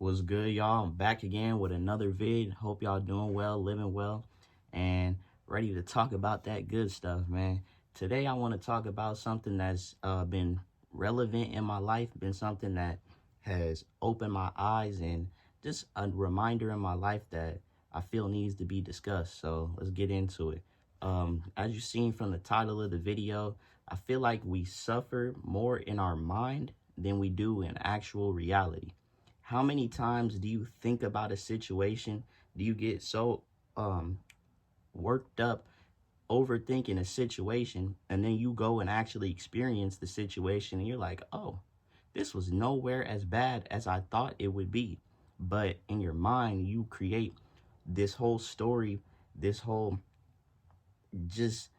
What's good, y'all? I'm back again with another vid. Hope y'all doing well, living well, and ready to talk about that good stuff, man. Today, I want to talk about something that's been relevant in my life, been something that has opened my eyes, and just a reminder in my life that I feel needs to be discussed. So let's get into it. As you've seen from the title of the video, I feel like we suffer more in our mind than we do in actual reality. How many times do you think about a situation? Do you get so um, worked up overthinking a situation, and then you go and actually experience the situation and you're like, oh, this was nowhere as bad as I thought it would be. But in your mind, you create this whole story, this whole just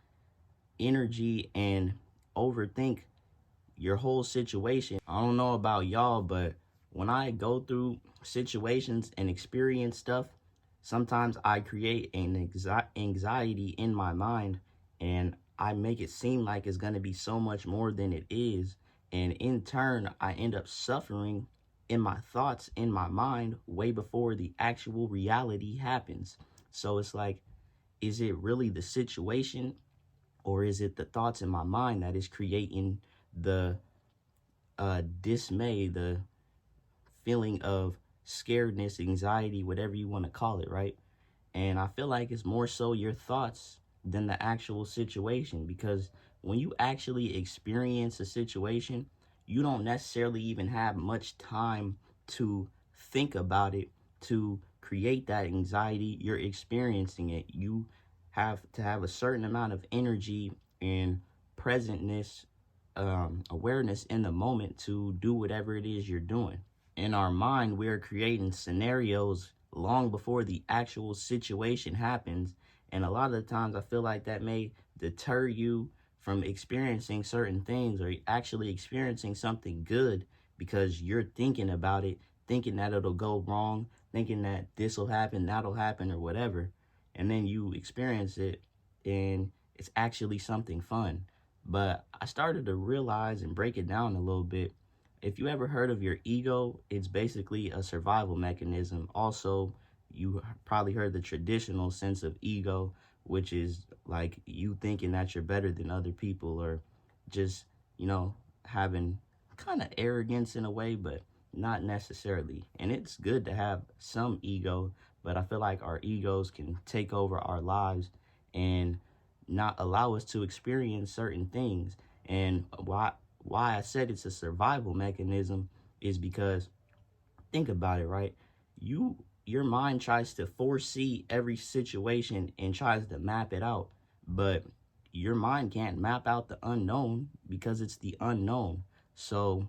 energy, and overthink your whole situation. I don't know about y'all, but when I go through situations and experience stuff, sometimes I create an anxiety in my mind, and I make it seem like it's going to be so much more than it is. And in turn, I end up suffering in my thoughts, in my mind, way before the actual reality happens. So it's like, is it really the situation, or is it the thoughts in my mind that is creating the dismay, the feeling of scaredness, anxiety, whatever you want to call it, right? And I feel like it's more so your thoughts than the actual situation, because when you actually experience a situation, you don't necessarily even have much time to think about it, to create that anxiety. You're experiencing it. You have to have a certain amount of energy and presentness, awareness in the moment to do whatever it is you're doing. In our mind, we're creating scenarios long before the actual situation happens. And a lot of the times, I feel like that may deter you from experiencing certain things or actually experiencing something good, because you're thinking about it, thinking that it'll go wrong, thinking that this will happen, that'll happen, or whatever. And then you experience it, and it's actually something fun. But I started to realize and break it down a little bit. If you ever heard of your ego, it's basically a survival mechanism. Also, you probably heard the traditional sense of ego, which is like you thinking that you're better than other people, or just, having kind of arrogance in a way, but not necessarily. And it's good to have some ego, but I feel like our egos can take over our lives and not allow us to experience certain things. And why I said it's a survival mechanism is because, think about it, right? Your mind tries to foresee every situation and tries to map it out, but your mind can't map out the unknown because it's the unknown. So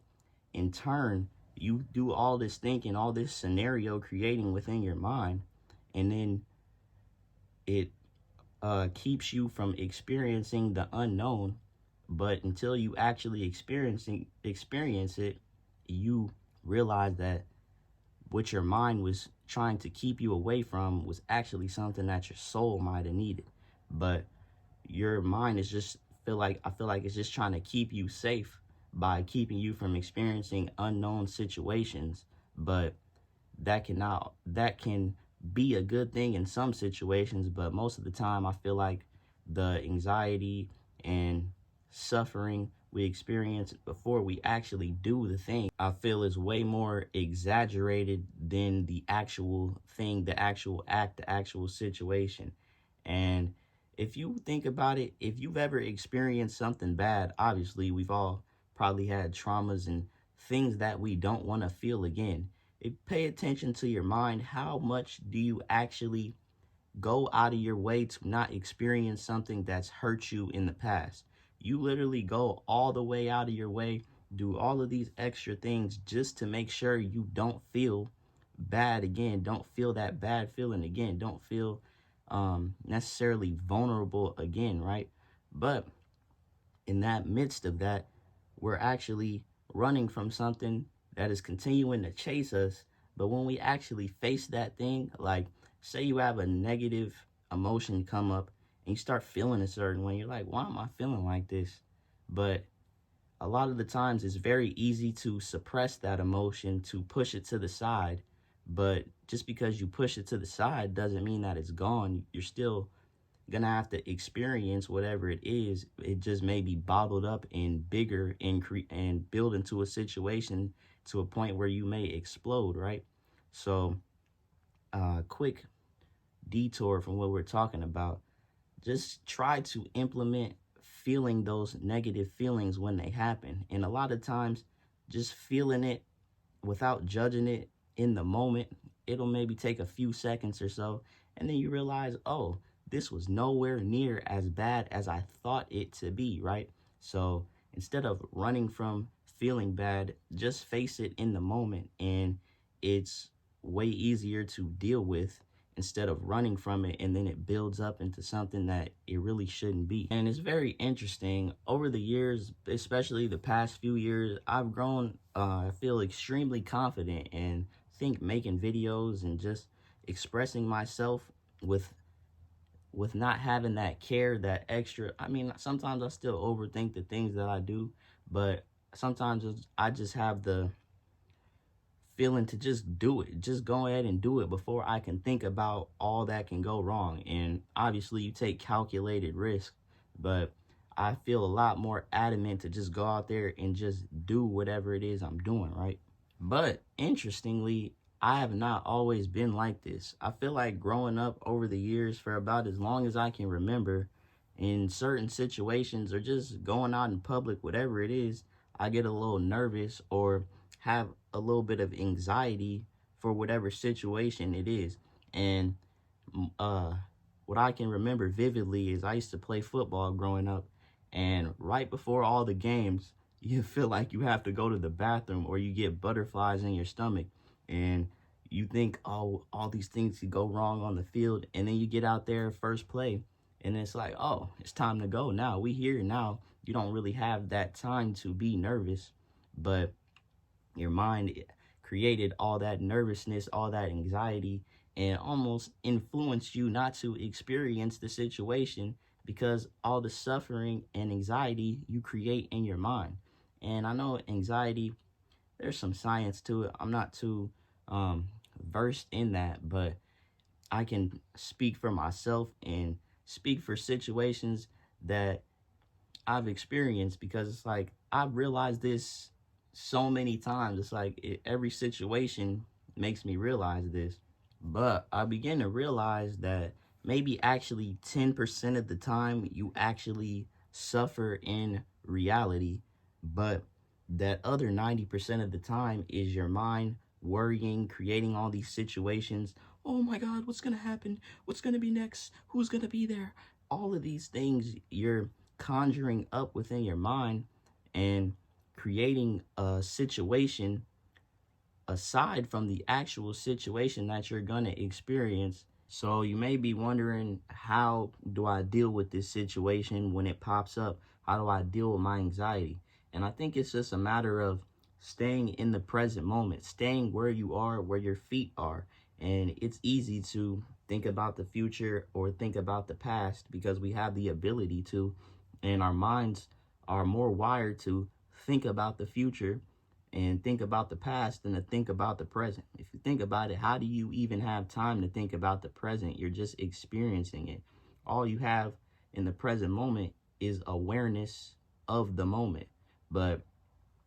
in turn, you do all this thinking, all this scenario creating within your mind, and then it keeps you from experiencing the unknown. But until you actually experience it, you realize that what your mind was trying to keep you away from was actually something that your soul might have needed. But your mind is just I feel like it's just trying to keep you safe by keeping you from experiencing unknown situations. But that can be a good thing in some situations, but most of the time I feel like the anxiety and suffering we experience before we actually do the thing, I feel, is way more exaggerated than the actual thing, the actual act, the actual situation. And if you think about it, if you've ever experienced something bad, obviously we've all probably had traumas and things that we don't want to feel again. Pay attention to your mind. How much do you actually go out of your way to not experience something that's hurt you in the past? You literally go all the way out of your way, do all of these extra things just to make sure you don't feel bad again, don't feel that bad feeling again, don't feel necessarily vulnerable again, right? But in that midst of that, we're actually running from something that is continuing to chase us. But when we actually face that thing, like say you have a negative emotion come up and you start feeling a certain way, you're like, why am I feeling like this? But a lot of the times it's very easy to suppress that emotion, to push it to the side. But just because you push it to the side doesn't mean that it's gone. You're still gonna have to experience whatever it is. It just may be bottled up and bigger and and build into a situation to a point where you may explode, right? So, quick detour from what we're talking about. Just try to implement feeling those negative feelings when they happen. And a lot of times, just feeling it without judging it in the moment, it'll maybe take a few seconds or so. And then you realize, oh, this was nowhere near as bad as I thought it to be, right? So instead of running from feeling bad, just face it in the moment. And it's way easier to deal with instead of running from it, and then it builds up into something that it really shouldn't be. And it's very interesting. Over the years, especially the past few years, I've grown, I feel extremely confident, and think making videos and just expressing myself with not having that care, that extra. I mean, sometimes I still overthink the things that I do, but sometimes I just have the feeling to just do it. Just go ahead and do it before I can think about all that can go wrong. And obviously you take calculated risk, but I feel a lot more adamant to just go out there and just do whatever it is I'm doing, right? But interestingly, I have not always been like this. I feel like growing up over the years, for about as long as I can remember, in certain situations or just going out in public, whatever it is, I get a little nervous or have a little bit of anxiety for whatever situation it is. And uh, what I can remember vividly is I used to play football growing up, and right before all the games, you feel like you have to go to the bathroom or you get butterflies in your stomach, and you think, oh, all these things could go wrong on the field, and then you get out there first play, and it's like, oh, it's time to go now. We here now. You don't really have that time to be nervous, but your mind created all that nervousness, all that anxiety, and almost influenced you not to experience the situation because all the suffering and anxiety you create in your mind. And I know anxiety, there's some science to it. I'm not too versed in that, but I can speak for myself and speak for situations that I've experienced, because it's like I've realized this so many times. It's like every situation makes me realize this. But I begin to realize that maybe actually 10% of the time you actually suffer in reality, but that other 90% of the time is your mind worrying, creating all these situations. Oh my God, what's going to happen? What's going to be next? Who's going to be there? All of these things you're conjuring up within your mind and creating a situation aside from the actual situation that you're going to experience. So you may be wondering, how do I deal with this situation when it pops up? How do I deal with my anxiety? And I think it's just a matter of staying in the present moment, staying where you are, where your feet are. And it's easy to think about the future or think about the past because we have the ability to, and our minds are more wired to think about the future and think about the past than to think about the present. If you think about it, how do you even have time to think about the present? You're just experiencing it. All you have in the present moment is awareness of the moment. But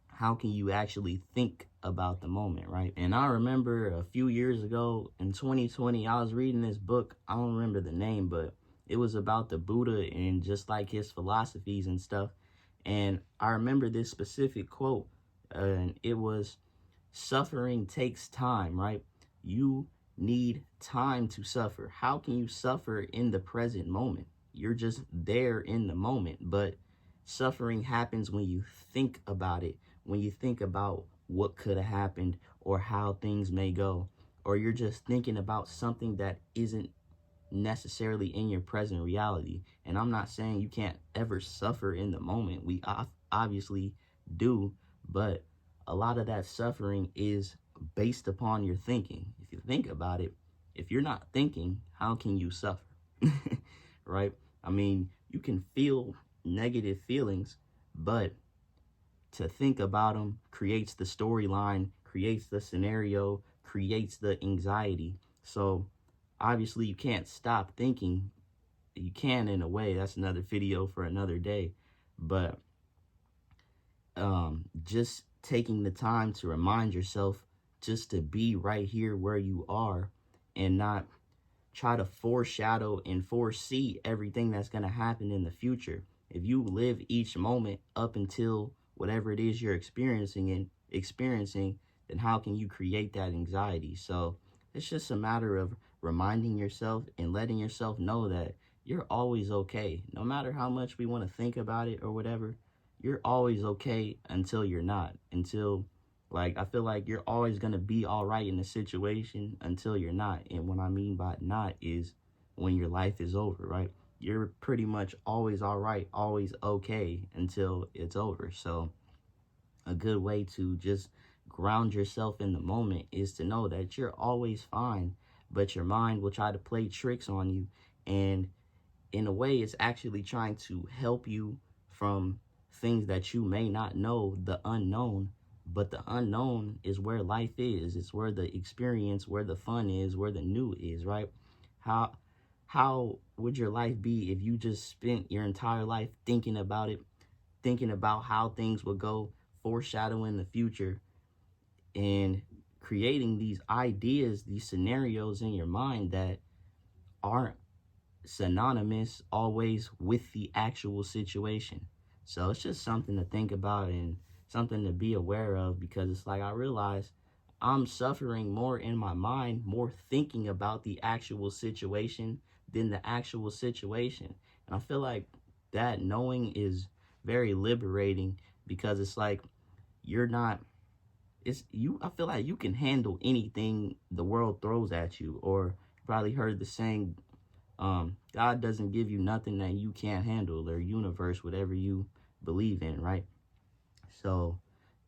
how can you actually think about the moment, right? And I remember a few years ago in 2020, I was reading this book. I don't remember the name, but it was about the Buddha and just like his philosophies and stuff. And I remember this specific quote, and it was, suffering takes time, right? You need time to suffer. How can you suffer in the present moment? You're just there in the moment, but suffering happens when you think about it, when you think about what could have happened or how things may go, or you're just thinking about something that isn't necessarily in your present reality. And I'm not saying you can't ever suffer in the moment. We obviously do, but a lot of that suffering is based upon your thinking. If you think about it, if you're not thinking, how can you suffer? Right? I mean, you can feel negative feelings, but to think about them creates the storyline, creates the scenario creates the anxiety. So obviously you can't stop thinking. You can in a way. That's another video for another day. But just taking the time to remind yourself just to be right here where you are and not try to foreshadow and foresee everything that's going to happen in the future. If you live each moment up until whatever it is you're experiencing, then how can you create that anxiety? So it's just a matter of reminding yourself and letting yourself know that you're always okay. No matter how much we want to think about it or whatever, you're always okay until you're not. Until, like, I feel like you're always going to be all right in a situation until you're not. And what I mean by not is when your life is over, right? You're pretty much always all right, always okay until it's over. So a good way to just ground yourself in the moment is to know that you're always fine, but your mind will try to play tricks on you. And in a way, it's actually trying to help you from things that you may not know, the unknown. But the unknown is where life is. It's where the experience, where the fun is, where the new is, right? How how would your life be if you just spent your entire life thinking about it, thinking about how things would go, foreshadowing the future, and creating these ideas, these scenarios in your mind that aren't synonymous always with the actual situation. So it's just something to think about and something to be aware of, because it's like I realize I'm suffering more in my mind, more thinking about the actual situation than the actual situation. And I feel like that knowing is very liberating, because it's like you're not it's you I feel like you can handle anything the world throws at you. Or you probably heard the saying, God doesn't give you nothing that you can't handle, or universe, whatever you believe in, right? So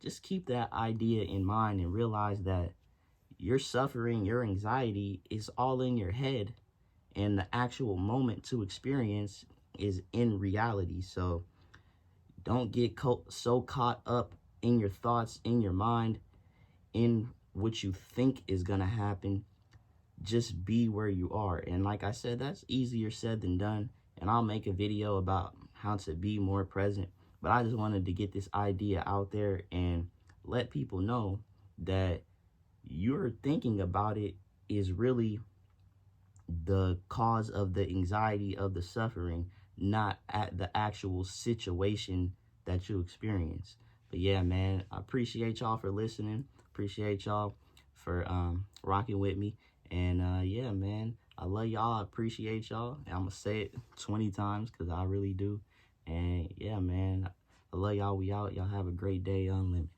just keep that idea in mind and realize that your suffering, your anxiety is all in your head, and the actual moment to experience is in reality. So don't get so caught up in your thoughts, in your mind, in what you think is going to happen. Just be where you are. And like I said, that's easier said than done. And I'll make a video about how to be more present. But I just wanted to get this idea out there and let people know that you're thinking about it is really the cause of the anxiety, of the suffering, not at the actual situation that you experience. But yeah, man, I appreciate y'all for listening. Appreciate y'all for rocking with me. And yeah, man, I love y'all. I appreciate y'all. I'm gonna say it 20 times because I really do. And yeah, man, I love y'all. We out. Y'all have a great day. Unlimited.